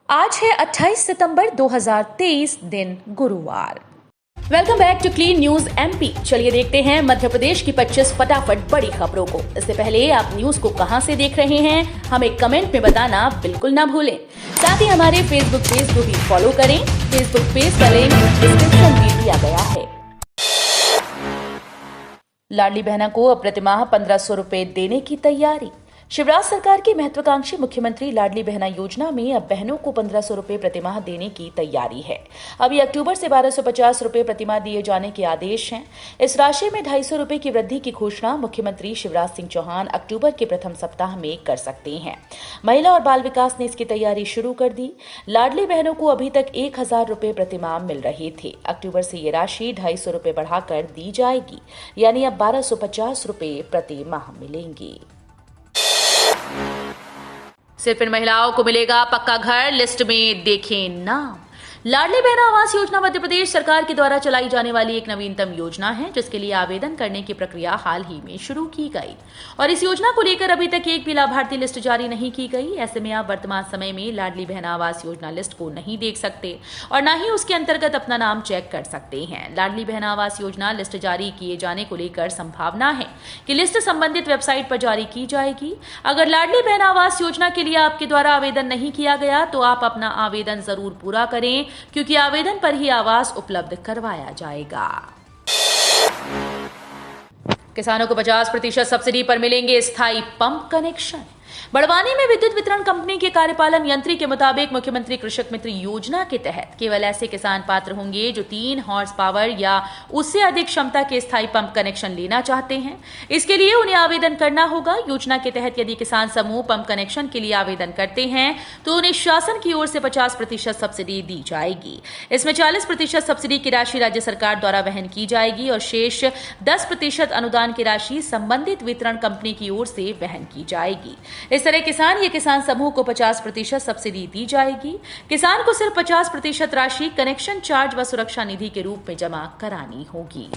आज है 28 सितंबर 2023 दिन गुरुवार। Welcome back to clean news MP. चलिए देखते हैं मध्य प्रदेश की 25 फटाफट बड़ी खबरों को। इससे पहले आप न्यूज को कहां से देख रहे हैं हमें कमेंट में बताना बिल्कुल ना भूलें। साथ ही हमारे फेसबुक पेज को भी फॉलो करें। फेसबुक पेज का लिंक डिस्क्रिप्शन में दिया गया है। लाडली बहना को अब प्रतिमाह 1500 रुपए देने की तैयारी। शिवराज सरकार की महत्वाकांक्षी मुख्यमंत्री लाडली बहना योजना में अब बहनों को 1500 रुपए प्रतिमाह देने की तैयारी है। अभी अक्टूबर से 1250 रुपए प्रतिमाह दिए जाने के आदेश हैं। इस राशि में 250 रुपए की वृद्धि की घोषणा मुख्यमंत्री शिवराज सिंह चौहान अक्टूबर के प्रथम सप्ताह में कर सकते हैं। महिला और बाल विकास ने इसकी तैयारी शुरू कर दी। लाडली बहनों को अभी तक 1000 रुपए प्रतिमाह मिल रहे थे। अक्टूबर से ये राशि 250 रुपए बढ़ाकर दी जाएगी, यानी अब 1250 रुपए प्रति माह मिलेंगी। सिर्फ इन महिलाओं को मिलेगा पक्का घर, लिस्ट में देखें नाम। लाडली बहना आवास योजना मध्य प्रदेश सरकार के द्वारा चलाई जाने वाली एक नवीनतम योजना है, जिसके लिए आवेदन करने की प्रक्रिया हाल ही में शुरू की गई और इस योजना को लेकर अभी तक एक भी लाभार्थी लिस्ट जारी नहीं की गई। ऐसे में आप वर्तमान समय में लाडली बहना आवास योजना लिस्ट को नहीं देख सकते और न ही उसके अंतर्गत अपना नाम चेक कर सकते हैं। लाडली बहना आवास योजना लिस्ट जारी किए जाने को लेकर संभावना है कि लिस्ट संबंधित वेबसाइट पर जारी की जाएगी। अगर लाडली बहना आवास योजना के लिए आपके द्वारा आवेदन नहीं किया गया तो आप अपना आवेदन जरूर पूरा करें, क्योंकि आवेदन पर ही आवास उपलब्ध करवाया जाएगा। किसानों को 50% सब्सिडी पर मिलेंगे स्थायी पंप कनेक्शन। बड़वानी में विद्युत वितरण कंपनी के कार्यपालन यंत्री के मुताबिक मुख्यमंत्री कृषक मित्र योजना के तहत केवल ऐसे किसान पात्र होंगे जो 3 हॉर्स पावर या उससे अधिक क्षमता के स्थायी पंप कनेक्शन लेना चाहते हैं। इसके लिए उन्हें आवेदन करना होगा। योजना के तहत यदि किसान समूह पंप कनेक्शन के लिए आवेदन करते हैं तो उन्हें शासन की ओर से 50% सब्सिडी दी जाएगी। इसमें 40% सब्सिडी की राशि राज्य सरकार द्वारा वहन की जाएगी और शेष 10% अनुदान की राशि संबंधित वितरण कंपनी की ओर से वहन की जाएगी। इस तरह किसान समूह को 50% सब्सिडी दी जाएगी। किसान को सिर्फ 50% राशि कनेक्शन चार्ज व सुरक्षा निधि के रूप में जमा करानी होगी।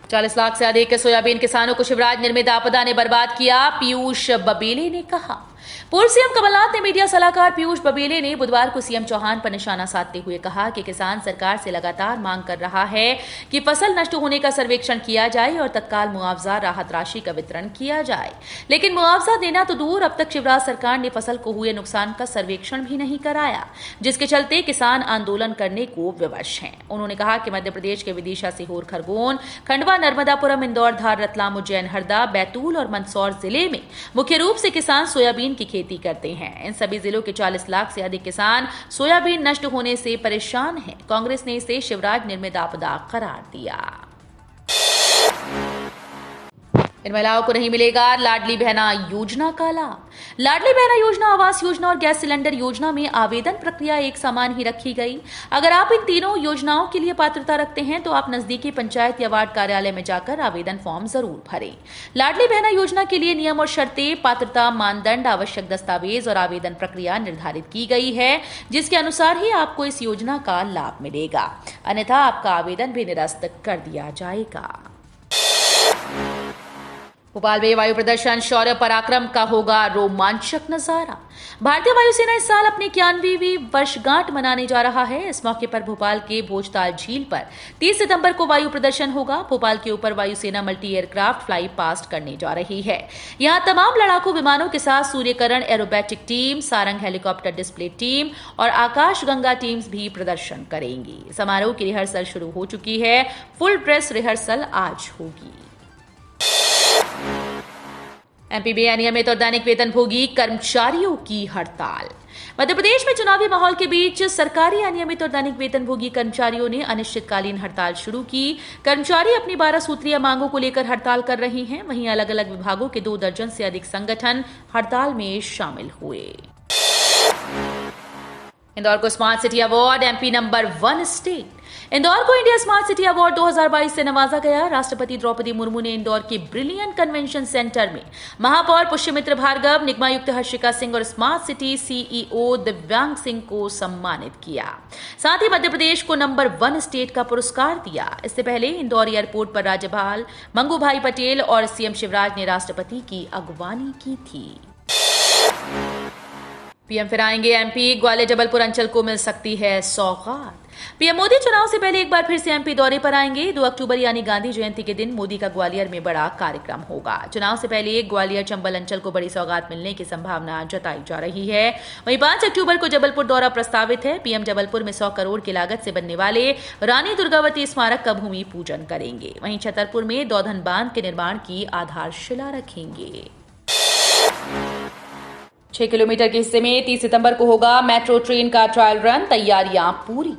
40 लाख से अधिक सोयाबीन किसानों को शिवराज निर्मित आपदा ने बर्बाद किया, पीयूष बबेले ने कहा। पूर्व सीएम कमलनाथ ने मीडिया सलाहकार पीयूष बबेले ने बुधवार को सीएम चौहान पर निशाना साधते हुए कहा कि किसान सरकार से लगातार मांग कर रहा है कि फसल नष्ट होने का सर्वेक्षण किया जाए और तत्काल मुआवजा राहत राशि का वितरण किया जाए, लेकिन मुआवजा देना तो दूर, अब तक शिवराज सरकार ने फसल को हुए नुकसान का सर्वेक्षण भी नहीं कराया, जिसके चलते किसान आंदोलन करने को विवश हैं। उन्होंने कहा कि मध्य प्रदेश के विदिशा, सीहोर, खरगोन, खंडवा, नर्मदापुरम, इंदौर, धार, रतलाम, उज्जैन, हरदा, बैतूल और मंदसौर जिले में मुख्य रूप से किसान सोयाबीन की खेती करते हैं। इन सभी जिलों के 40 लाख से अधिक किसान सोयाबीन नष्ट होने से परेशान हैं। कांग्रेस ने इसे शिवराज निर्मित आपदा करार दिया। इन महिलाओं को नहीं मिलेगा लाडली बहना योजना का लाभ। लाडली बहना योजना, आवास योजना और गैस सिलेंडर योजना में आवेदन प्रक्रिया एक समान ही रखी गई। अगर आप इन तीनों योजनाओं के लिए पात्रता रखते हैं तो आप नजदीकी पंचायत या वार्ड कार्यालय में जाकर आवेदन फॉर्म जरूर भरें। लाडली बहना योजना के लिए नियम और शर्तें, पात्रता मानदंड, आवश्यक दस्तावेज और आवेदन प्रक्रिया निर्धारित की गई है, जिसके अनुसार ही आपको इस योजना का लाभ मिलेगा, अन्यथा आपका आवेदन भी निरस्त कर दिया जाएगा। भोपाल में वायु प्रदर्शन, शौर्य पराक्रम का होगा रोमांचक नजारा। भारतीय वायुसेना इस साल अपनी 91वीं वर्षगांठ मनाने जा रहा है। इस मौके पर भोपाल के भोजताल झील पर 30 सितंबर को वायु प्रदर्शन होगा। भोपाल के ऊपर वायुसेना मल्टी एयरक्राफ्ट फ्लाई पास्ट करने जा रही है। यहां तमाम लड़ाकू विमानों के साथ Suryakiran aerobatic team, Sarang helicopter display team और आकाश गंगा टीम्स भी प्रदर्शन करेंगी। समारोह की रिहर्सल शुरू हो चुकी है। फुल ड्रेस रिहर्सल आज होगी। एमपी में अनियमित और दैनिक वेतनभोगी कर्मचारियों की हड़ताल। मध्य प्रदेश में चुनावी माहौल के बीच सरकारी अनियमित और दैनिक वेतनभोगी कर्मचारियों ने अनिश्चितकालीन हड़ताल शुरू की। कर्मचारी अपनी 12 सूत्रीय मांगों को लेकर हड़ताल कर रहे हैं। वहीं अलग अलग विभागों के 2 दर्जन से अधिक संगठन हड़ताल में शामिल हुए। इंदौर को smart city award, MP number 1 state. Indore को इंडिया स्मार्ट सिटी अवार्ड 2022 से नवाजा गया। राष्ट्रपति द्रौपदी मुर्मू ने इंदौर के ब्रिलियंट कन्वेंशन सेंटर में महापौर पुष्यमित्र भार्गव, निगमायुक्त हर्षिका सिंह और स्मार्ट सिटी सीईओ दिव्यांग सिंह को सम्मानित किया। साथ ही मध्य प्रदेश को नंबर 1 स्टेट का पुरस्कार दिया। इससे पहले इंदौर एयरपोर्ट पर राज्यपाल मंगूभाई पटेल और सीएम शिवराज ने राष्ट्रपति की अगवानी की थी। पीएम फिर आएंगे एमपी, ग्वालियर जबलपुर अंचल को मिल सकती है सौगात। पीएम मोदी चुनाव से पहले एक बार फिर से एमपी दौरे पर आएंगे। 2 अक्टूबर यानी गांधी जयंती के दिन मोदी का ग्वालियर में बड़ा कार्यक्रम होगा। चुनाव से पहले ग्वालियर चंबल अंचल को बड़ी सौगात मिलने की संभावना जताई जा रही है। वहीं 5 अक्टूबर को जबलपुर दौरा प्रस्तावित है। पीएम जबलपुर में 100 करोड़ की लागत से बनने वाले रानी दुर्गावती स्मारक का भूमि पूजन करेंगे। वहीं छतरपुर में दौधन बांध के निर्माण की आधारशिला रखेंगे। 6 किलोमीटर के हिस्से में 30 सितंबर को होगा मेट्रो ट्रेन का ट्रायल रन, तैयारियां पूरी।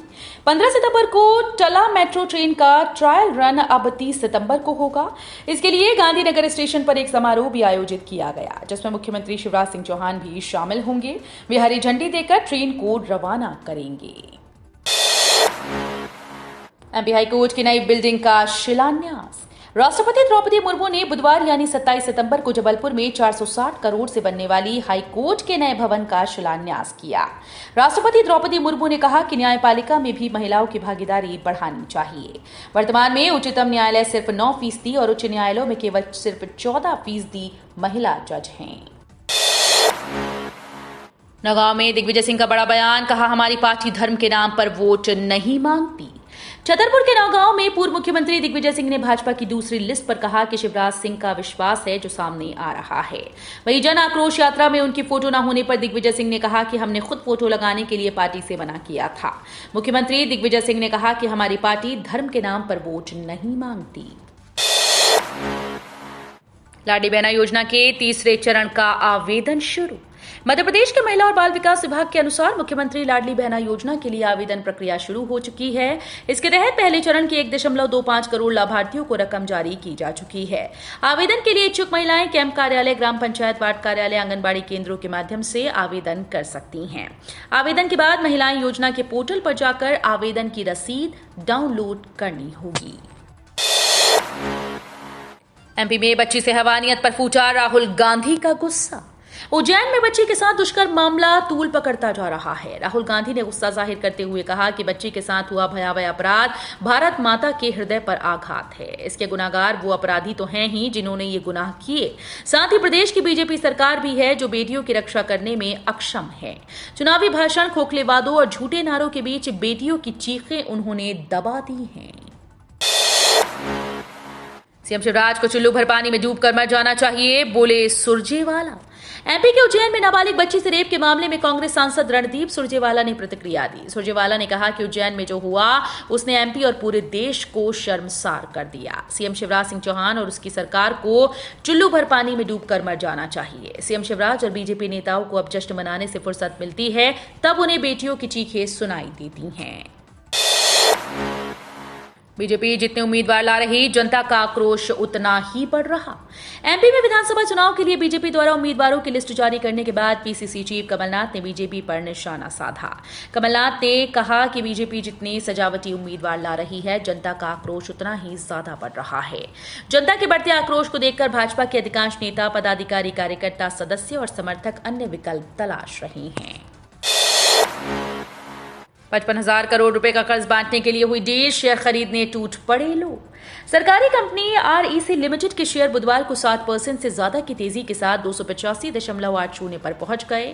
15 सितंबर को टला मेट्रो ट्रेन का ट्रायल रन अब 30 सितंबर को होगा। इसके लिए गांधीनगर स्टेशन पर एक समारोह भी आयोजित किया गया, जिसमें मुख्यमंत्री शिवराज सिंह चौहान भी शामिल होंगे। वे हरी झंडी देकर ट्रेन को रवाना करेंगे। एमपी हाईकोर्ट की नई बिल्डिंग का शिलान्यास। राष्ट्रपति द्रौपदी मुर्मू ने बुधवार यानी 27 सितंबर को जबलपुर में 460 करोड़ से बनने वाली हाईकोर्ट के नए भवन का शिलान्यास किया। राष्ट्रपति द्रौपदी मुर्मू ने कहा कि न्यायपालिका में भी महिलाओं की भागीदारी बढ़ानी चाहिए। वर्तमान में उच्चतम न्यायालय सिर्फ 9% और उच्च न्यायालयों में केवल सिर्फ 14% महिला जज हैं। नगांव में दिग्विजय सिंह का बड़ा बयान, कहा हमारी पार्टी धर्म के नाम पर वोट नहीं मांगती। छतरपुर के नौगांव में पूर्व मुख्यमंत्री दिग्विजय सिंह ने भाजपा की दूसरी लिस्ट पर कहा कि शिवराज सिंह का विश्वास है जो सामने आ रहा है। वहीं जन आक्रोश यात्रा में उनकी फोटो न होने पर दिग्विजय सिंह ने कहा कि हमने खुद फोटो लगाने के लिए पार्टी से मना किया था। मुख्यमंत्री दिग्विजय सिंह ने कहा कि हमारी पार्टी धर्म के नाम पर वोट नहीं मांगती। लाडली बहना योजना के तीसरे चरण का आवेदन शुरू। मध्य प्रदेश के महिला और बाल विकास विभाग के अनुसार मुख्यमंत्री लाडली बहना योजना के लिए आवेदन प्रक्रिया शुरू हो चुकी है। इसके तहत पहले चरण के 1.25 करोड़ लाभार्थियों को रकम जारी की जा चुकी है। आवेदन के लिए इच्छुक महिलाएं कैंप कार्यालय, ग्राम पंचायत, वार्ड कार्यालय, आंगनबाड़ी केंद्रों के माध्यम से आवेदन कर सकती हैं। आवेदन के बाद महिलाएं योजना के पोर्टल पर जाकर आवेदन की रसीद डाउनलोड करनी होगी। एमपी में बच्ची से हैवानियत पर फूटा राहुल गांधी का गुस्सा। उज्जैन में बच्ची के साथ दुष्कर्म मामला तूल पकड़ता जा रहा है। राहुल गांधी ने गुस्सा जाहिर करते हुए कहा कि बच्ची के साथ हुआ भयावह अपराध भारत माता के हृदय पर आघात है। इसके गुनाहगार वो अपराधी तो हैं ही जिन्होंने ये गुनाह किए, साथ ही प्रदेश की बीजेपी सरकार भी है जो बेटियों की रक्षा करने में अक्षम है। चुनावी भाषण, खोखले वादों और झूठे नारों के बीच बेटियों की चीखें उन्होंने दबा दी हैं। सीएम शिवराज को चुल्लू भर पानी में डूबकर मर जाना चाहिए, बोले सुरजेवाला। एमपी के उज्जैन में नाबालिग बच्ची से रेप के मामले में कांग्रेस सांसद रणदीप सुरजेवाला ने प्रतिक्रिया दी। सुरजेवाला ने कहा कि उज्जैन में जो हुआ उसने एमपी और पूरे देश को शर्मसार कर दिया। सीएम शिवराज सिंह चौहान और उसकी सरकार को चुल्लू भर पानी में डूबकर मर जाना चाहिए। सीएम शिवराज और बीजेपी नेताओं को अब जश्न मनाने से फुर्सत मिलती है, तब उन्हें बेटियों की चीखें सुनाई देती हैं। बीजेपी जितने उम्मीदवार ला रही, जनता का आक्रोश उतना ही बढ़ रहा। एमपी में विधानसभा चुनाव के लिए बीजेपी द्वारा उम्मीदवारों की लिस्ट जारी करने के बाद पीसीसी चीफ कमलनाथ ने बीजेपी पर निशाना साधा। कमलनाथ ने कहा कि बीजेपी जितने सजावटी उम्मीदवार ला रही है, जनता का आक्रोश उतना ही ज्यादा बढ़ रहा है। जनता के बढ़ते आक्रोश को देखकर भाजपा के अधिकांश नेता, पदाधिकारी, कार्यकर्ता, सदस्य और समर्थक अन्य विकल्प तलाश रहे हैं। 55,000 करोड़ रुपए का कर्ज बांटने के लिए हुई डील, शेयर खरीदने टूट पड़े लोग। सरकारी कंपनी आरईसी लिमिटेड के शेयर बुधवार को 7% से ज्यादा की तेजी के साथ 285.80 पर पहुंच गए।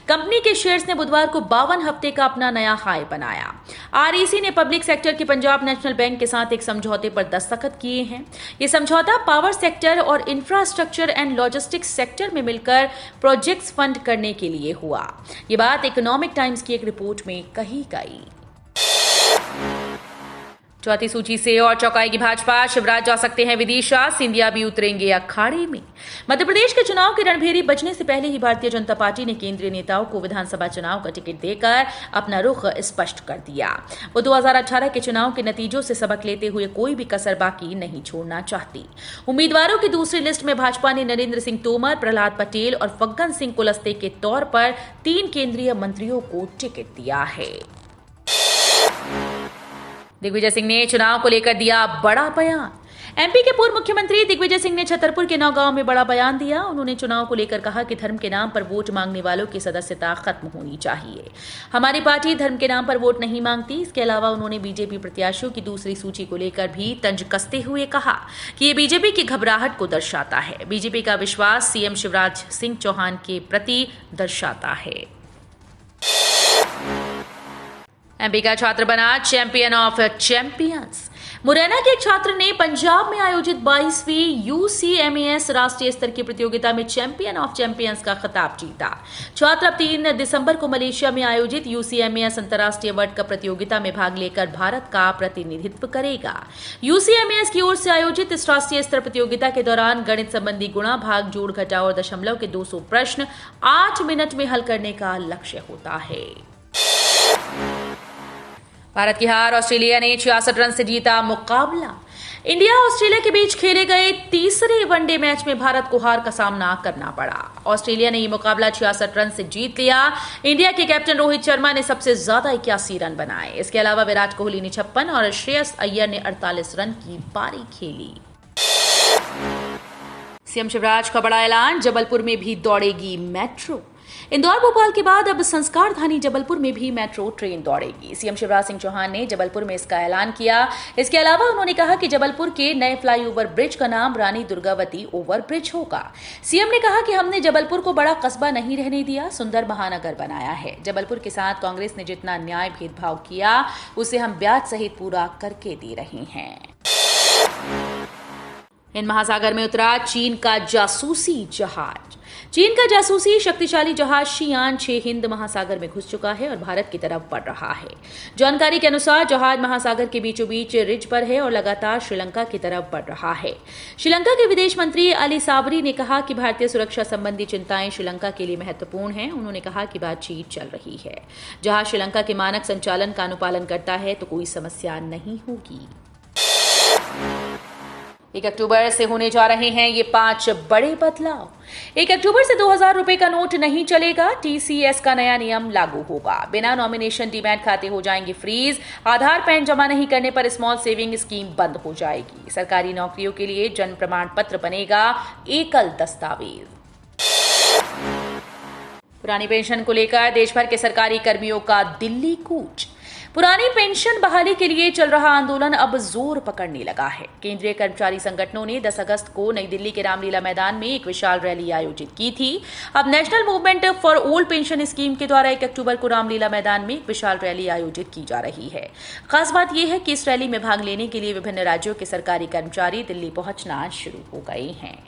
कंपनी के शेयर्स ने बुधवार को 52 हफ्ते का अपना नया हाई बनाया। आरईसी ने पब्लिक सेक्टर के पंजाब नेशनल बैंक के साथ एक समझौते पर दस्तखत किए हैं। ये समझौता पावर सेक्टर और इंफ्रास्ट्रक्चर एंड लॉजिस्टिक्स सेक्टर में मिलकर प्रोजेक्ट्स फंड करने के लिए हुआ। ये बात इकोनॉमिक टाइम्स की एक रिपोर्ट में कही गई। चौथी सूची से और चौंकाएगी भाजपा, शिवराज जा सकते हैं विदिशा, सिंधिया भी उतरेंगे अखाड़े में। मध्य प्रदेश के चुनाव की रणभेरी बजने से पहले ही भारतीय जनता पार्टी ने केंद्रीय नेताओं को विधानसभा चुनाव का टिकट देकर अपना रुख स्पष्ट कर दिया। वो 2018 के चुनाव के नतीजों से सबक लेते हुए कोई भी कसर बाकी नहीं छोड़ना चाहती। उम्मीदवारों की दूसरी लिस्ट में भाजपा ने नरेंद्र सिंह तोमर, प्रहलाद पटेल और फग्गन सिंह कुलस्ते के तौर पर 3 केंद्रीय मंत्रियों को टिकट दिया है। दिग्विजय सिंह ने चुनाव को लेकर दिया बड़ा बयान। एमपी के पूर्व मुख्यमंत्री दिग्विजय सिंह ने छतरपुर के नौगांव में बड़ा बयान दिया। उन्होंने चुनाव को लेकर कहा कि धर्म के नाम पर वोट मांगने वालों की सदस्यता खत्म होनी चाहिए। हमारी पार्टी धर्म के नाम पर वोट नहीं मांगती। इसके अलावा उन्होंने बीजेपी प्रत्याशियों की दूसरी सूची को लेकर भी तंज कसते हुए कहा कि ये बीजेपी की घबराहट को दर्शाता है। बीजेपी का विश्वास सीएम शिवराज सिंह चौहान के प्रति दर्शाता है। एमपी का छात्र बना चैंपियन ऑफ चैंपियंस। मुरैना के एक छात्र ने पंजाब में आयोजित 22वीं UCMAS राष्ट्रीय स्तर की प्रतियोगिता में चैंपियन ऑफ चैंपियंस का खिताब जीता। छात्र अब 3 दिसंबर को मलेशिया में आयोजित UCMAS अंतर्राष्ट्रीय वर्ल्ड कप प्रतियोगिता में भाग लेकर भारत का प्रतिनिधित्व करेगा। UCMAS की ओर से आयोजित इस राष्ट्रीय स्तर प्रतियोगिता के दौरान गणित संबंधी गुणा, भाग, जोड़, घटाव और दशमलव के 200 प्रश्न 8 मिनट में हल करने का लक्ष्य होता है। भारत की हार, ऑस्ट्रेलिया ने 66 रन से जीता मुकाबला। इंडिया ऑस्ट्रेलिया के बीच खेले गए तीसरे वनडे मैच में भारत को हार का सामना करना पड़ा। ऑस्ट्रेलिया ने ये मुकाबला 66 रन से जीत लिया। इंडिया के कैप्टन रोहित शर्मा ने सबसे ज्यादा 81 रन बनाए। इसके अलावा विराट कोहली ने 56 और श्रेयस अय्यर ने 48 रन की पारी खेली। सीएम शिवराज का बड़ा ऐलान, जबलपुर में भी दौड़ेगी मेट्रो। इंदौर, भोपाल के बाद अब संस्कार धानी जबलपुर में भी मेट्रो ट्रेन दौड़ेगी। सीएम शिवराज सिंह चौहान ने जबलपुर में इसका ऐलान किया। इसके अलावा उन्होंने कहा कि जबलपुर के नए फ्लाईओवर ब्रिज का नाम रानी दुर्गावती ओवर ब्रिज होगा। सीएम ने कहा कि हमने जबलपुर को बड़ा कस्बा नहीं रहने दिया, सुंदर महानगर बनाया है। जबलपुर के साथ कांग्रेस ने जितना न्याय भेदभाव किया उसे हम ब्याज सहित पूरा करके दे रहे हैं। हिंद महासागर में उतरा चीन का जासूसी जहाज। चीन का जासूसी शक्तिशाली जहाज शियान 6 हिंद महासागर में घुस चुका है और भारत की तरफ बढ़ रहा है। जानकारी के अनुसार जहाज महासागर के बीचों बीच रिज पर है और लगातार श्रीलंका की तरफ बढ़ रहा है। श्रीलंका के विदेश मंत्री अली साबरी ने कहा कि भारतीय सुरक्षा संबंधी चिंताएं श्रीलंका के लिए महत्वपूर्ण हैं। उन्होंने कहा कि बातचीत चल रही है। जहाज श्रीलंका के मानक संचालन का अनुपालन करता है तो कोई समस्या नहीं होगी। 1 अक्टूबर से होने जा रहे हैं ये 5 बड़े बदलाव। 1 अक्टूबर से 2000 रुपए का नोट नहीं चलेगा। TCS का नया नियम लागू होगा। बिना नॉमिनेशन डीमैट खाते हो जाएंगे फ्रीज। आधार पैन जमा नहीं करने पर स्मॉल सेविंग स्कीम बंद हो जाएगी। सरकारी नौकरियों के लिए जन्म प्रमाण पत्र बनेगा एकल दस्तावेज। पुरानी पेंशन को लेकर देश भर के सरकारी कर्मियों का दिल्ली कूच। पुरानी पेंशन बहाली के लिए चल रहा आंदोलन अब जोर पकड़ने लगा है। केंद्रीय कर्मचारी संगठनों ने 10 अगस्त को नई दिल्ली के रामलीला मैदान में एक विशाल रैली आयोजित की थी। अब national movement for old pension scheme के द्वारा 1 अक्टूबर को रामलीला मैदान में एक विशाल रैली आयोजित की जा रही है। खास बात यह है कि इस रैली में भाग लेने के लिए विभिन्न राज्यों के सरकारी कर्मचारी दिल्ली पहुंचना शुरू हो गए हैं।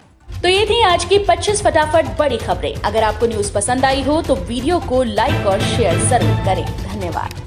तो ये थी आज की 25 फटाफट बड़ी खबरें। अगर आपको न्यूज पसंद आई हो तो वीडियो को लाइक और शेयर जरूर करें। धन्यवाद।